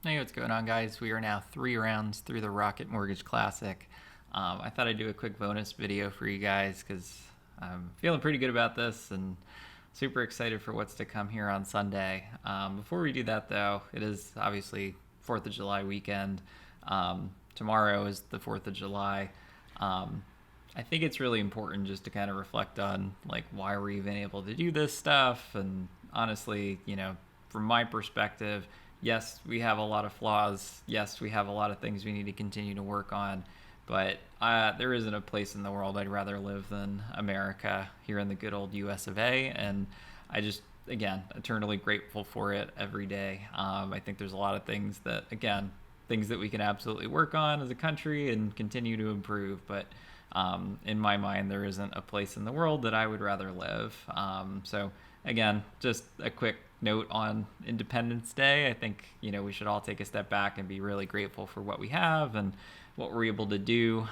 Hey, what's going on, guys? We are now 3 rounds through the Rocket Mortgage Classic. I thought I'd do a quick bonus video for you guys because I'm feeling pretty good about this and super excited for what's to come here on Sunday. Before we do that, though, it is obviously 4th of July weekend. Tomorrow is the 4th of July. I think it's really important just to kind of reflect on like why we're even able to do this stuff. And honestly, from my perspective, yes, we have a lot of flaws. Yes, we have a lot of things we need to continue to work on. But there isn't a place in the world I'd rather live than America, here in the good old US of A. And I just, again, eternally grateful for it every day. I think there's a lot of things that, again, things that we can absolutely work on as a country and continue to improve. But in my mind, there isn't a place in the world that I would rather live. So again, just a quick note on Independence Day. I think, we should all take a step back and be really grateful for what we have and what we're able to do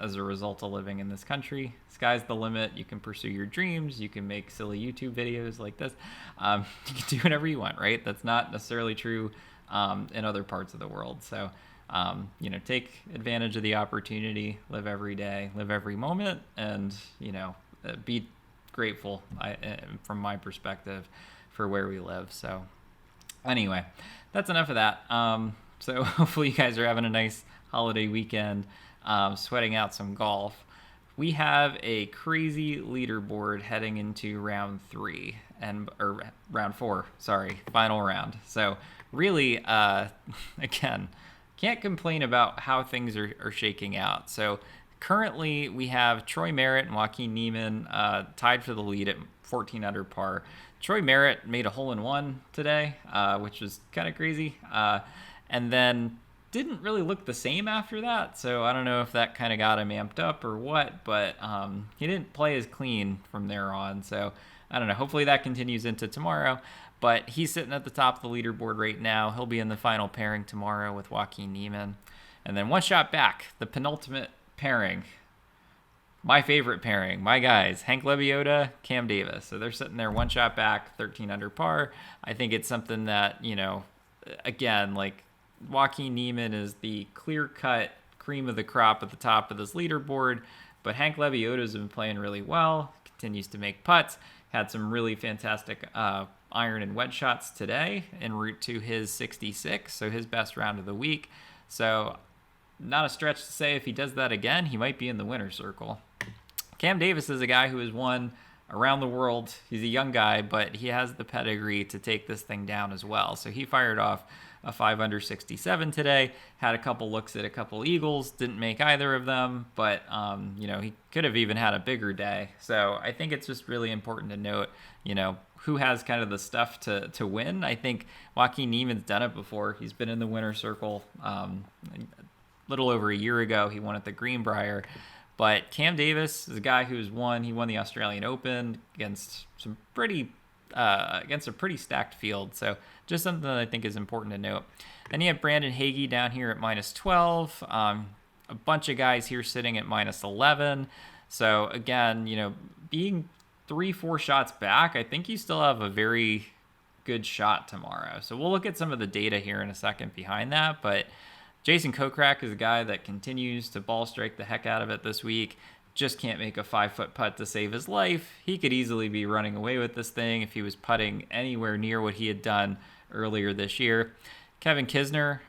as a result of living in this country. Sky's the limit. You can pursue your dreams. You can make silly YouTube videos like this. You can do whatever you want, right? That's not necessarily true in other parts of the world. So, take advantage of the opportunity, live every day, live every moment, and, be grateful from my perspective for where we live. So anyway, that's enough of that. So hopefully you guys are having a nice holiday weekend, sweating out some golf. We have a crazy leaderboard heading into round 3 or round 4, sorry, final round. So really, again, can't complain about how things are shaking out. So currently, we have Troy Merritt and Joaquin Niemann tied for the lead at 14 under par. Troy Merritt made a hole-in-one today, which was kind of crazy, and then didn't really look the same after that. So I don't know if that kind of got him amped up or what, but he didn't play as clean from there on. So I don't know. Hopefully that continues into tomorrow. But he's sitting at the top of the leaderboard right now. He'll be in the final pairing tomorrow with Joaquin Niemann. And then one shot back, the penultimate pairing, my favorite pairing, my guys, Hank Lebioda, Cam Davis. So they're sitting there one shot back, 13 under par. I think it's something that, again, like Joaquin Niemann is the clear-cut cream of the crop at the top of this leaderboard, but Hank Lebioda has been playing really well, continues to make putts, had some really fantastic iron and wedge shots today en route to his 66, so his best round of the week. So not a stretch to say if he does that again, he might be in the winner's circle. Cam Davis is a guy who has won around the world. He's a young guy, but he has the pedigree to take this thing down as well. So he fired off a 5 under 67 today, had a couple looks at a couple eagles, didn't make either of them, but he could have even had a bigger day. So I think it's just really important to note, who has kind of the stuff to win. I think Joaquin Niemann's done it before. He's been in the winner's circle a little over a year ago. He won at the Greenbrier. But Cam Davis is a guy who's won. He won the Australian Open against a pretty stacked field. So just something that I think is important to note. Then you have Brandon Hagee down here at minus 12. A bunch of guys here sitting at minus 11. So again, being 3-4 shots back, I think you still have a very good shot tomorrow. So we'll look at some of the data here in a second behind that. But Jason Kokrak is a guy that continues to ball strike the heck out of it this week. Just can't make a 5-foot putt to save his life. He could easily be running away with this thing if he was putting anywhere near what he had done earlier this year. Kevin Kisner,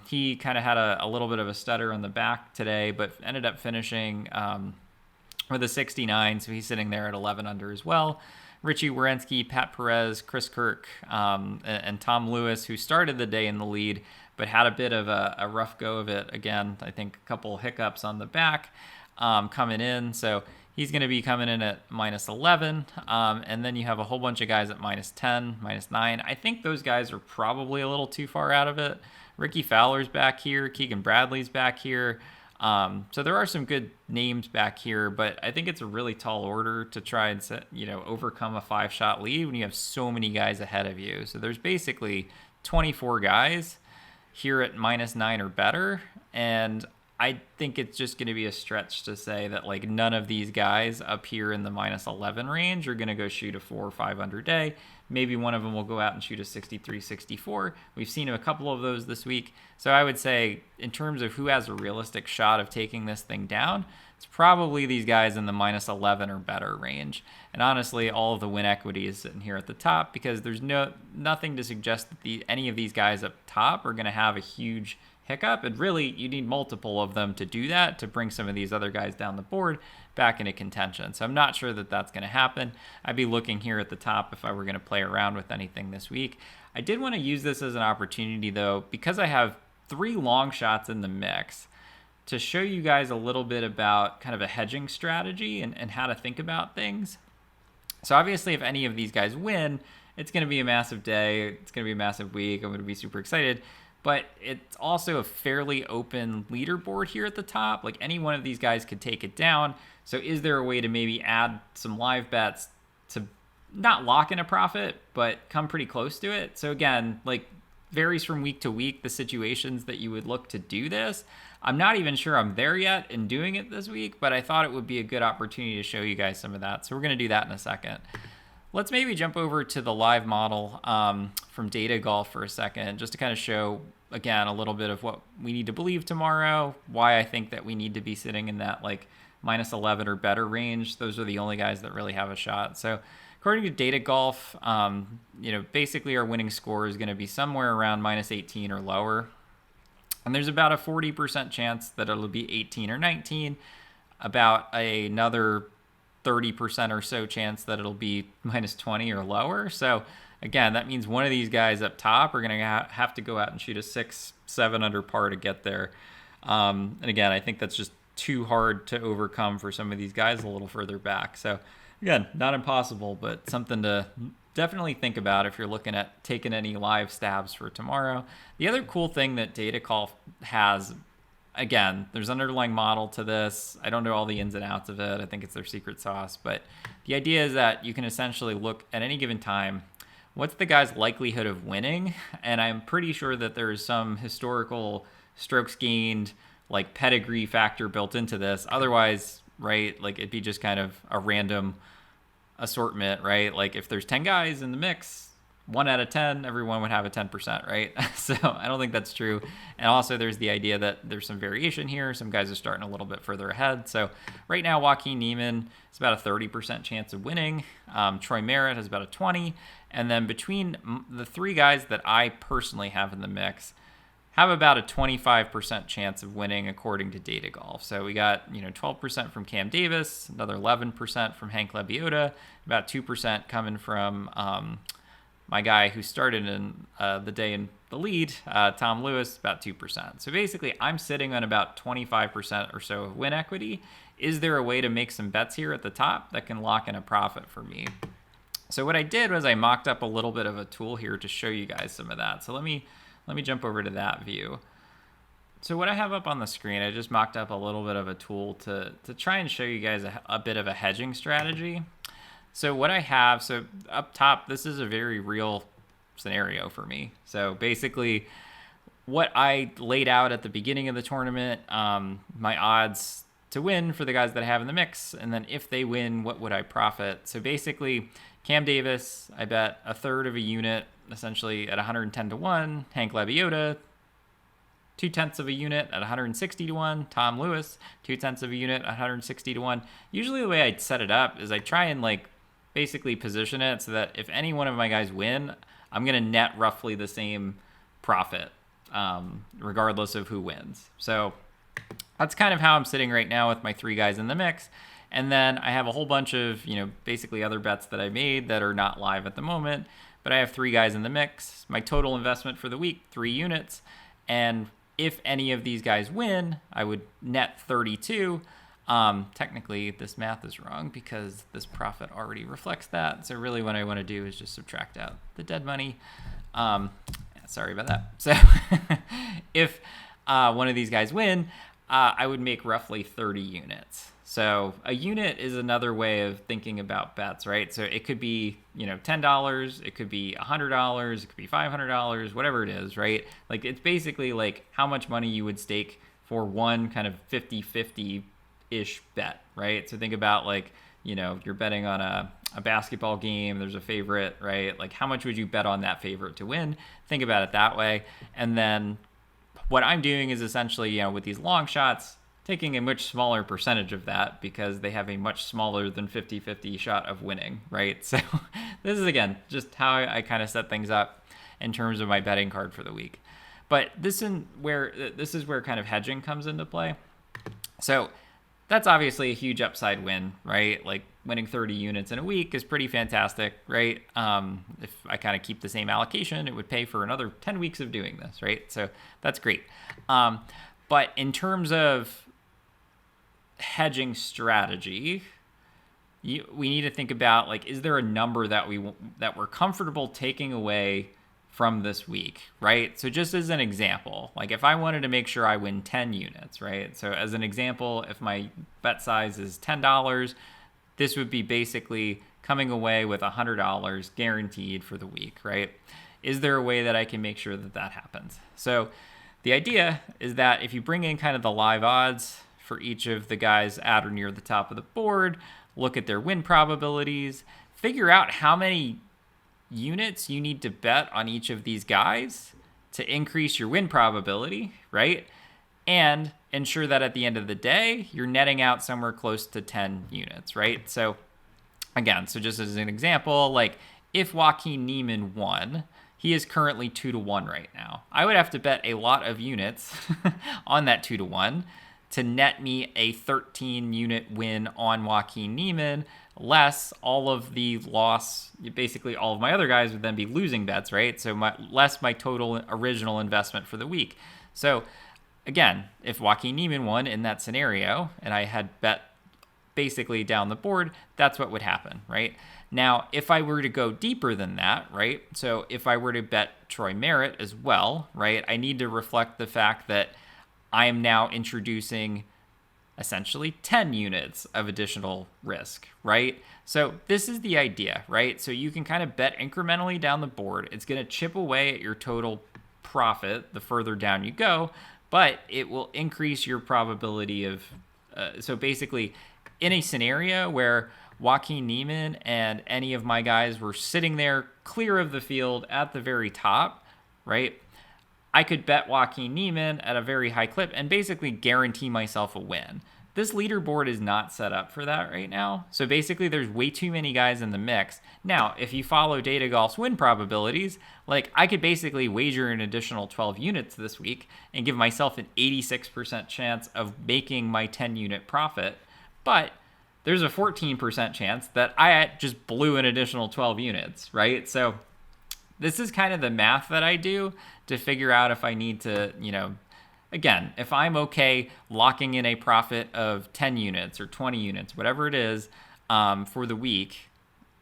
he kind of had a little bit of a stutter on the back today, but ended up finishing with a 69, so he's sitting there at 11 under as well. Richie Werenski, Pat Perez, Chris Kirk, and Tom Lewis, who started the day in the lead, but had a bit of a rough go of it. Again, I think a couple hiccups on the back coming in. So he's going to be coming in at minus 11. And then you have a whole bunch of guys at minus 10, minus 9. I think those guys are probably a little too far out of it. Ricky Fowler's back here. Keegan Bradley's back here. So there are some good names back here, but I think it's a really tall order to try and overcome a 5-shot lead when you have so many guys ahead of you. So there's basically 24 guys here at minus 9 or better, and I think it's just going to be a stretch to say that like none of these guys up here in the minus 11 range are going to go shoot a 4 or 5 under day. Maybe one of them will go out and shoot a 63, 64. We've seen a couple of those this week. So I would say in terms of who has a realistic shot of taking this thing down, it's probably these guys in the minus 11 or better range. And honestly, all of the win equity is sitting here at the top because there's nothing to suggest that any of these guys up top are going to have a huge hiccup. And really, you need multiple of them to do that, to bring some of these other guys down the board back into contention. So I'm not sure that that's going to happen. I'd be looking here at the top if I were going to play around with anything this week. I did want to use this as an opportunity, though, because I have 3 long shots in the mix, to show you guys a little bit about kind of a hedging strategy and how to think about things. So obviously, if any of these guys win, it's going to be a massive day. It's going to be a massive week. I'm going to be super excited. But it's also a fairly open leaderboard here at the top. Like any one of these guys could take it down. So is there a way to maybe add some live bets to not lock in a profit, but come pretty close to it? So again, like varies from week to week, the situations that you would look to do this. I'm not even sure I'm there yet in doing it this week, but I thought it would be a good opportunity to show you guys some of that. So we're going to do that in a second. Let's maybe jump over to the live model from Data Golf for a second, just to kind of show, again, a little bit of what we need to believe tomorrow, why I think that we need to be sitting in that like minus 11 or better range. Those are the only guys that really have a shot. So according to Data Golf, basically our winning score is going to be somewhere around minus 18 or lower. And there's about a 40% chance that it'll be 18 or 19, about another 30% or so chance that it'll be minus 20 or lower. So again, that means one of these guys up top are going to have to go out and shoot a 6, 7 under par to get there. And again, I think that's just too hard to overcome for some of these guys a little further back. So again, not impossible, but something to definitely think about if you're looking at taking any live stabs for tomorrow. The other cool thing that Data Golf has, again, there's an underlying model to this. I don't know all the ins and outs of it. I think it's their secret sauce. But the idea is that you can essentially look at any given time, what's the guy's likelihood of winning? And I'm pretty sure that there's some historical strokes gained, like pedigree factor built into this. Otherwise, right, like it'd be just kind of a random assortment, right? Like if there's 10 guys in the mix, 1 out of 10, everyone would have a 10%, right? So I don't think that's true. And also there's the idea that there's some variation here. Some guys are starting a little bit further ahead. So right now, Joaquin Niemann is about a 30% chance of winning. Troy Merritt has about a 20. And then between the 3 guys that I personally have in the mix, have about a 25% chance of winning according to Data Golf. So we got 12% from Cam Davis, another 11% from Hank Lebioda, about 2% coming from my guy who started in the day in the lead, Tom Lewis, about 2%. So basically, I'm sitting on about 25% or so of win equity. Is there a way to make some bets here at the top that can lock in a profit for me? So what I did was I mocked up a little bit of a tool here to show you guys some of that. So let me jump over to that view. So what I have up on the screen, I just mocked up a little bit of a tool to try and show you guys a bit of a hedging strategy. So what I have, so up top, this is a very real scenario for me. So basically what I laid out at the beginning of the tournament, my odds to win for the guys that I have in the mix, and then if they win, what would I profit? So basically Cam Davis, I bet a third of a unit, essentially at 110 to 1. Hank Lebioda, 0.2 of a unit at 160 to 1. Tom Lewis, 0.2 of a unit at 160 to 1. Usually the way I'd set it up is I try and like basically position it so that if any one of my guys win, I'm going to net roughly the same profit, regardless of who wins. So that's kind of how I'm sitting right now with my 3 guys in the mix. And then I have a whole bunch of, basically other bets that I made that are not live at the moment. But I have 3 guys in the mix. My total investment for the week, 3 units. And if any of these guys win, I would net 32. Technically, this math is wrong because this profit already reflects that. So really what I want to do is just subtract out the dead money. Sorry about that. So if one of these guys win, I would make roughly 30 units. So a unit is another way of thinking about bets, right? So it could be, $10, it could be $100, it could be $500, whatever it is, right? Like it's basically like how much money you would stake for one kind of 50-50-ish bet, right? So think about like, you're betting on a basketball game, there's a favorite, right? Like how much would you bet on that favorite to win? Think about it that way. And then what I'm doing is essentially, with these long shots, taking a much smaller percentage of that because they have a much smaller than 50-50 shot of winning, right? So this is, again, just how I kind of set things up in terms of my betting card for the week. But this is where kind of hedging comes into play. So that's obviously a huge upside win, right? Like winning 30 units in a week is pretty fantastic, right? If I kind of keep the same allocation, it would pay for another 10 weeks of doing this, right? So that's great. But in terms of hedging strategy, we need to think about, like, is there a number that we're comfortable taking away from this week, right? So just as an example, like if I wanted to make sure I win 10 units, right? So as an example, if my bet size is $10, this would be basically coming away with $100 guaranteed for the week, right? Is there a way that I can make sure that that happens? So the idea is that if you bring in kind of the live odds for each of the guys at or near the top of the board, look at their win probabilities, figure out how many units you need to bet on each of these guys to increase your win probability, right? And ensure that at the end of the day, you're netting out somewhere close to 10 units, right? So again, so just as an example, like if Joaquin Niemann won, he is currently 2-1 right now. I would have to bet a lot of units on that 2-1 to net me a 13 unit win on Joaquin Niemann, less all of the loss. Basically all of my other guys would then be losing bets, right? So less my total original investment for the week. So again, if Joaquin Niemann won in that scenario and I had bet basically down the board, that's what would happen, right? Now, if I were to go deeper than that, right? So if I were to bet Troy Merritt as well, right? I need to reflect the fact that I am now introducing essentially 10 units of additional risk, right? So this is the idea, right? So you can kind of bet incrementally down the board. It's going to chip away at your total profit the further down you go, but it will increase your probability of, so basically in a scenario where Joaquin Niemann and any of my guys were sitting there clear of the field at the very top, right? I could bet Joaquin Niemann at a very high clip and basically guarantee myself a win. This leaderboard is not set up for that right now. So basically there's way too many guys in the mix. Now, if you follow Data Golf's win probabilities, like I could basically wager an additional 12 units this week and give myself an 86% chance of making my 10 unit profit. But there's a 14% chance that I just blew an additional 12 units, right? So this is kind of the math that I do to figure out if I need to, again, if I'm okay locking in a profit of 10 units or 20 units, whatever it is, for the week,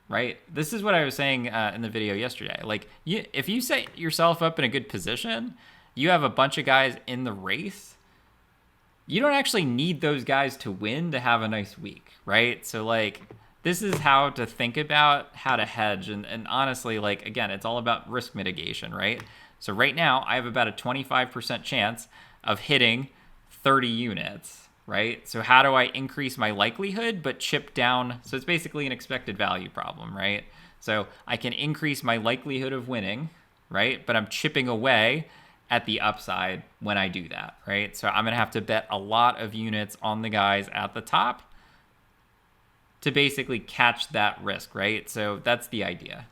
right? This is what I was saying in the video yesterday. Like, if you set yourself up in a good position, you have a bunch of guys in the race, you don't actually need those guys to win to have a nice week, right? So, like, this is how to think about how to hedge. And honestly, like, again, it's all about risk mitigation, right? So right now, I have about a 25% chance of hitting 30 units, right? So how do I increase my likelihood but chip down? So it's basically an expected value problem, right? So I can increase my likelihood of winning, right? But I'm chipping away at the upside when I do that, right? So I'm going to have to bet a lot of units on the guys at the top to basically catch that risk, right? So that's the idea.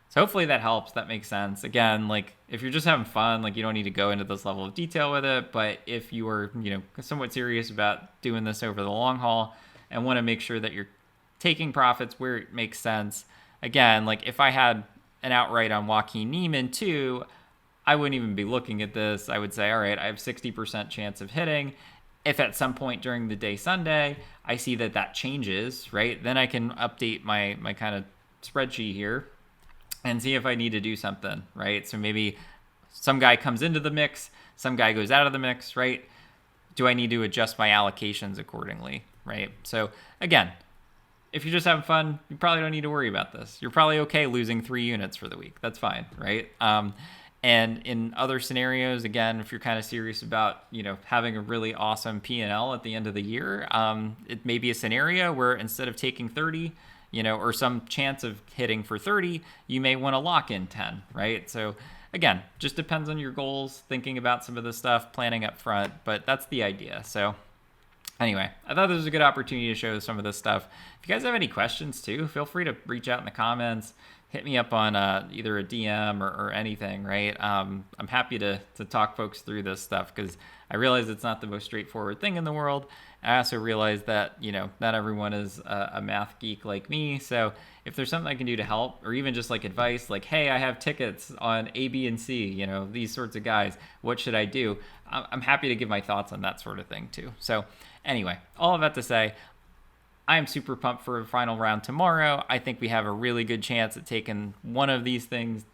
So hopefully that helps. That makes sense. Again, like if you're just having fun, like you don't need to go into this level of detail with it. But if you are, somewhat serious about doing this over the long haul and want to make sure that you're taking profits where it makes sense. Again, like if I had an outright on Joaquin Niemann too, I wouldn't even be looking at this. I would say, all right, I have 60% chance of hitting. If at some point during the day Sunday, I see that changes, right? Then I can update my kind of spreadsheet here and see if I need to do something, right? So maybe some guy comes into the mix, some guy goes out of the mix, right? Do I need to adjust my allocations accordingly, right? So again, if you're just having fun, you probably don't need to worry about this. You're probably okay losing 3 units for the week. That's fine, right? And in other scenarios, again, if you're kind of serious about, having a really awesome P&L at the end of the year, it may be a scenario where instead of taking 30, or some chance of hitting for 30, you may want to lock in 10, right? So again, just depends on your goals, thinking about some of the stuff, planning up front, but that's the idea. So anyway, I thought this was a good opportunity to show some of this stuff. If you guys have any questions too, feel free to reach out in the comments. Hit me up on either a DM or anything, right? I'm happy to talk folks through this stuff because I realize it's not the most straightforward thing in the world. I also realize that, not everyone is a math geek like me. So if there's something I can do to help, or even just like advice, like, hey, I have tickets on A, B, and C, these sorts of guys, what should I do? I'm happy to give my thoughts on that sort of thing too. So anyway, all of that to say, I am super pumped for a final round tomorrow. I think we have a really good chance at taking one of these things,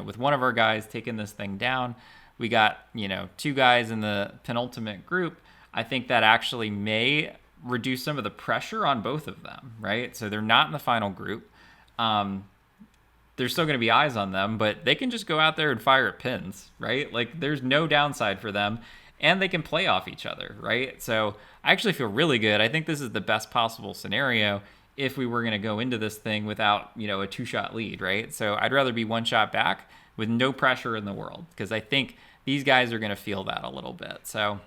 with one of our guys taking this thing down. We got, 2 guys in the penultimate group. I think that actually may reduce some of the pressure on both of them, right? So they're not in the final group. There's still going to be eyes on them, but they can just go out there and fire at pins, right? Like there's no downside for them. And they can play off each other, right? So I actually feel really good. I think this is the best possible scenario if we were going to go into this thing without, a 2-shot lead, right? So I'd rather be 1 shot back with no pressure in the world because I think these guys are going to feel that a little bit. So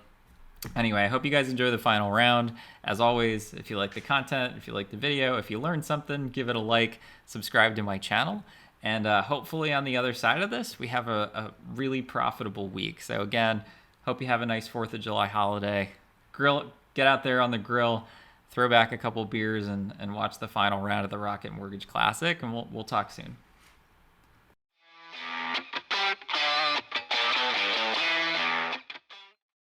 anyway, I hope you guys enjoy the final round. As always, if you like the content, if you like the video, if you learned something, give it a like, subscribe to my channel. And hopefully on the other side of this, we have a really profitable week. So again, hope you have a nice 4th of July holiday. Get out there on the grill, throw back a couple beers, and watch the final round of the Rocket Mortgage Classic, and we'll talk soon.